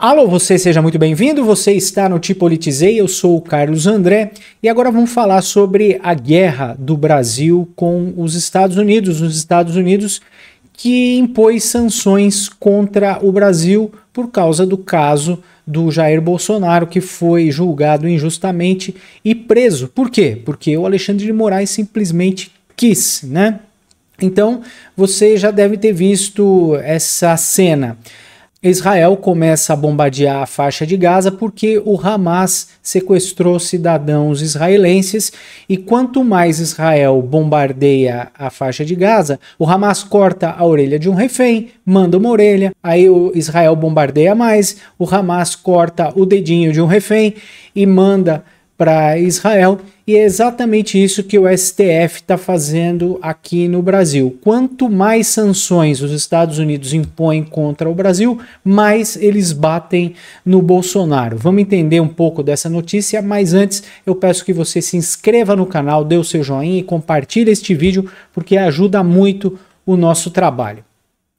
Alô, você seja muito bem-vindo, você está no Te Politizei, eu sou o Carlos André e agora vamos falar sobre a guerra do Brasil com os Estados Unidos que impôs sanções contra o Brasil por causa do caso do Jair Bolsonaro, que foi julgado injustamente e preso. Por quê? Porque o Alexandre de Moraes simplesmente quis, né? Então, você já deve ter visto essa cena. Israel começa a bombardear a faixa de Gaza porque o Hamas sequestrou cidadãos israelenses e quanto mais Israel bombardeia a faixa de Gaza, o Hamas corta a orelha de um refém, manda uma orelha, aí o Israel bombardeia mais, o Hamas corta o dedinho de um refém e manda para Israel, e é exatamente isso que o STF está fazendo aqui no Brasil. Quanto mais sanções os Estados Unidos impõem contra o Brasil, mais eles batem no Bolsonaro. Vamos entender um pouco dessa notícia, mas antes eu peço que você se inscreva no canal, dê o seu joinha e compartilhe este vídeo, porque ajuda muito o nosso trabalho.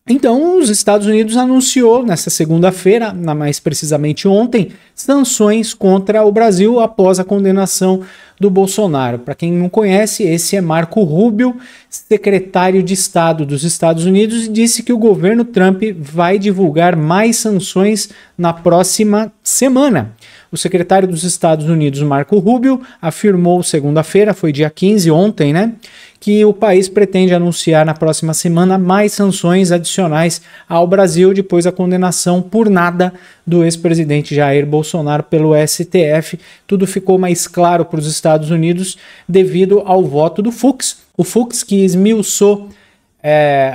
Então, os Estados Unidos anunciou nessa segunda-feira, mais precisamente ontem, sanções contra o Brasil após a condenação do Bolsonaro. Para quem não conhece, esse é Marco Rubio, secretário de Estado dos Estados Unidos, e disse que o governo Trump vai divulgar mais sanções na próxima semana. O secretário dos Estados Unidos, Marco Rubio, afirmou segunda-feira, foi dia 15, ontem, né, que o país pretende anunciar na próxima semana mais sanções adicionais ao Brasil depois da condenação por nada do ex-presidente Jair Bolsonaro pelo STF. Tudo ficou mais claro para os Estados Unidos devido ao voto do Fux. O Fux que esmiuçou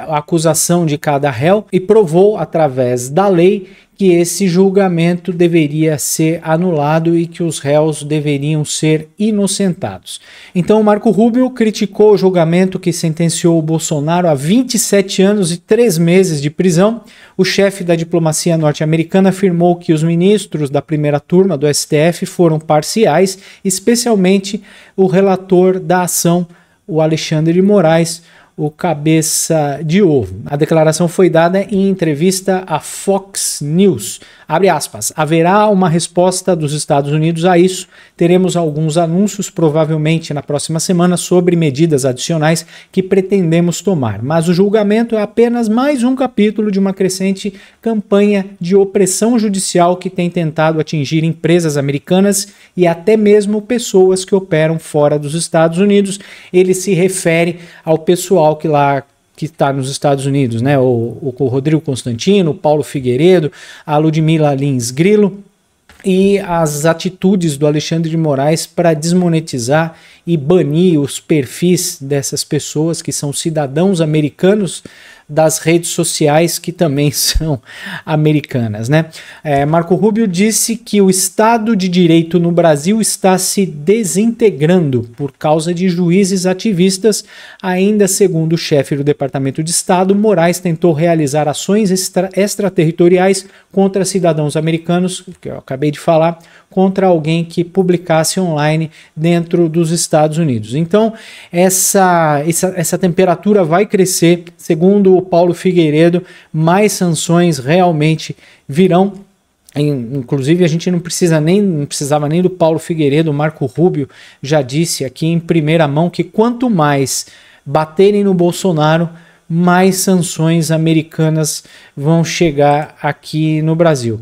a acusação de cada réu e provou através da lei que esse julgamento deveria ser anulado e que os réus deveriam ser inocentados. Então o Marco Rubio criticou o julgamento que sentenciou o Bolsonaro a 27 anos e 3 meses de prisão. O chefe da diplomacia norte-americana afirmou que os ministros da primeira turma do STF foram parciais, especialmente o relator da ação, o Alexandre de Moraes, o cabeça de ovo. A declaração foi dada em entrevista à Fox News. Abre aspas, haverá uma resposta dos Estados Unidos a isso. Teremos alguns anúncios, provavelmente na próxima semana, sobre medidas adicionais que pretendemos tomar. Mas o julgamento é apenas mais um capítulo de uma crescente campanha de opressão judicial que tem tentado atingir empresas americanas e até mesmo pessoas que operam fora dos Estados Unidos. Ele se refere ao pessoal que está nos Estados Unidos, né? O Rodrigo Constantino, o Paulo Figueiredo, a Ludmila Lins Grilo e as atitudes do Alexandre de Moraes para desmonetizar e banir os perfis dessas pessoas que são cidadãos americanos das redes sociais que também são americanas, né? Marco Rubio disse que o Estado de Direito no Brasil está se desintegrando por causa de juízes ativistas. Ainda segundo o chefe do Departamento de Estado, Moraes tentou realizar ações extraterritoriais contra cidadãos americanos, que eu acabei de falar, contra alguém que publicasse online dentro dos Estados Unidos. Então, essa temperatura vai crescer, segundo o Paulo Figueiredo, mais sanções realmente virão. Inclusive, a gente não precisava nem do Paulo Figueiredo, o Marco Rubio já disse aqui em primeira mão que quanto mais baterem no Bolsonaro, mais sanções americanas vão chegar aqui no Brasil.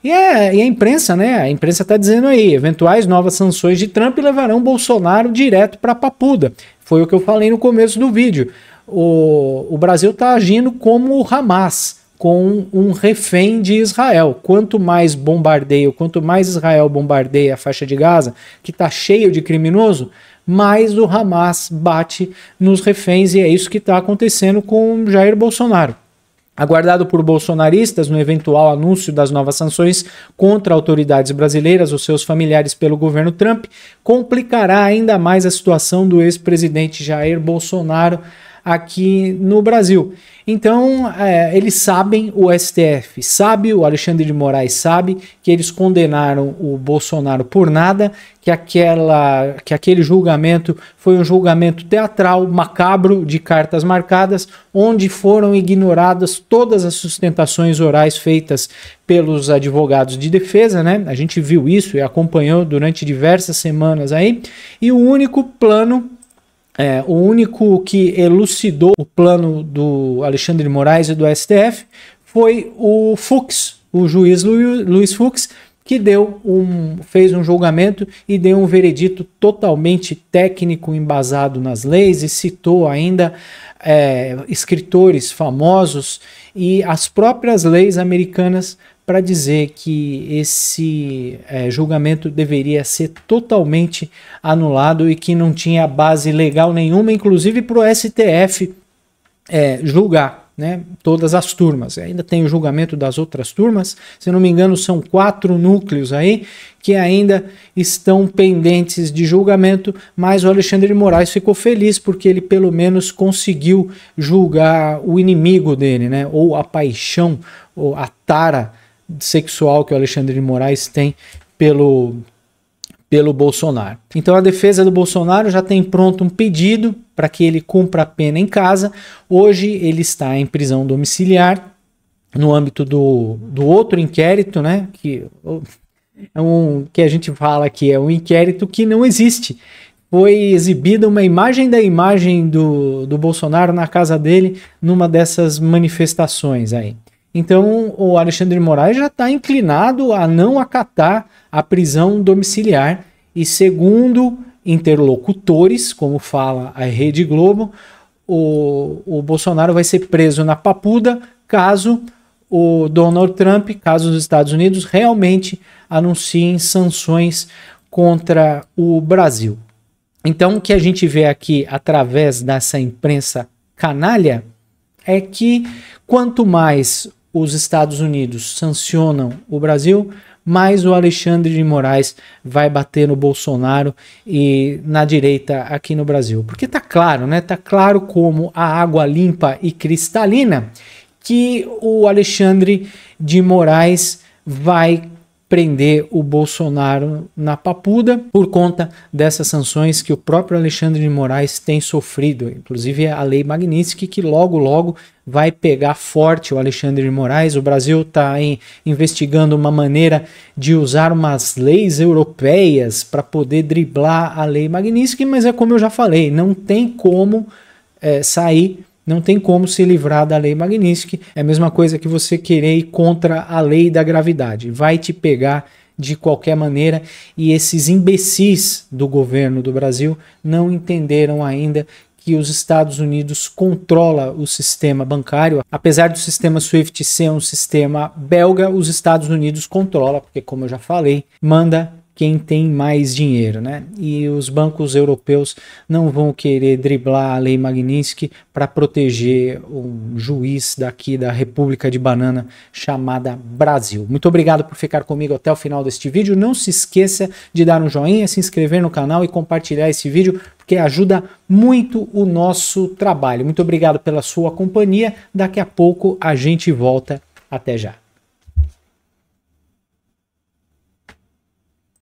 E a imprensa, né? A imprensa está dizendo aí, eventuais novas sanções de Trump levarão Bolsonaro direto para a papuda. Foi o que eu falei no começo do vídeo. O Brasil está agindo como o Hamas, com um refém de Israel. Quanto mais bombardeio, quanto mais Israel bombardeia a faixa de Gaza, que está cheio de criminoso, mais o Hamas bate nos reféns, e é isso que está acontecendo com Jair Bolsonaro. Aguardado por bolsonaristas no eventual anúncio das novas sanções contra autoridades brasileiras ou seus familiares pelo governo Trump, complicará ainda mais a situação do ex-presidente Jair Bolsonaro. aqui no Brasil. Então, eles sabem, o STF sabe, o Alexandre de Moraes sabe que eles condenaram o Bolsonaro por nada, que aquele julgamento foi um julgamento teatral, macabro, de cartas marcadas, onde foram ignoradas todas as sustentações orais feitas pelos advogados de defesa, né? A gente viu isso e acompanhou durante diversas semanas aí, e o único plano, o único que elucidou o plano do Alexandre de Moraes e do STF foi o Fux, o juiz Luiz Fux, que fez um julgamento e deu um veredito totalmente técnico, embasado nas leis, e citou ainda escritores famosos e as próprias leis americanas para dizer que esse julgamento deveria ser totalmente anulado e que não tinha base legal nenhuma, inclusive para o STF julgar, né, todas as turmas. Ainda tem o julgamento das outras turmas, se não me engano são 4 núcleos aí que ainda estão pendentes de julgamento, mas o Alexandre de Moraes ficou feliz porque ele pelo menos conseguiu julgar o inimigo dele, né, ou a paixão, ou a tara sexual que o Alexandre de Moraes tem pelo Bolsonaro. Então a defesa do Bolsonaro já tem pronto um pedido para que ele cumpra a pena em casa. Hoje ele está em prisão domiciliar no âmbito do outro inquérito, né, que a gente fala que é um inquérito que não existe. Foi exibida uma imagem do Bolsonaro na casa dele numa dessas manifestações aí. Então, o Alexandre de Moraes já está inclinado a não acatar a prisão domiciliar e, segundo interlocutores, como fala a Rede Globo, o Bolsonaro vai ser preso na Papuda caso o Donald Trump, caso os Estados Unidos realmente anunciem sanções contra o Brasil. Então, o que a gente vê aqui através dessa imprensa canalha é que quanto mais os Estados Unidos sancionam o Brasil, mais o Alexandre de Moraes vai bater no Bolsonaro e na direita aqui no Brasil. Porque tá claro, né? Tá claro como a água limpa e cristalina que o Alexandre de Moraes vai prender o Bolsonaro na Papuda por conta dessas sanções que o próprio Alexandre de Moraes tem sofrido, inclusive a Lei Magnitsky, que logo vai pegar forte o Alexandre de Moraes. O Brasil está investigando uma maneira de usar umas leis europeias para poder driblar a Lei Magnitsky, mas é como eu já falei, não tem como não tem como se livrar da Lei Magnitsky. É a mesma coisa que você querer ir contra a lei da gravidade. Vai te pegar de qualquer maneira, e esses imbecis do governo do Brasil não entenderam ainda que os Estados Unidos controla o sistema bancário. Apesar do sistema SWIFT ser um sistema belga, os Estados Unidos controla, porque, como eu já falei, manda quem tem mais dinheiro, né? E os bancos europeus não vão querer driblar a Lei Magnitsky para proteger um juiz daqui da República de Banana chamada Brasil. Muito obrigado por ficar comigo até o final deste vídeo. Não se esqueça de dar um joinha, se inscrever no canal e compartilhar esse vídeo, porque ajuda muito o nosso trabalho. Muito obrigado pela sua companhia. Daqui a pouco a gente volta. Até já.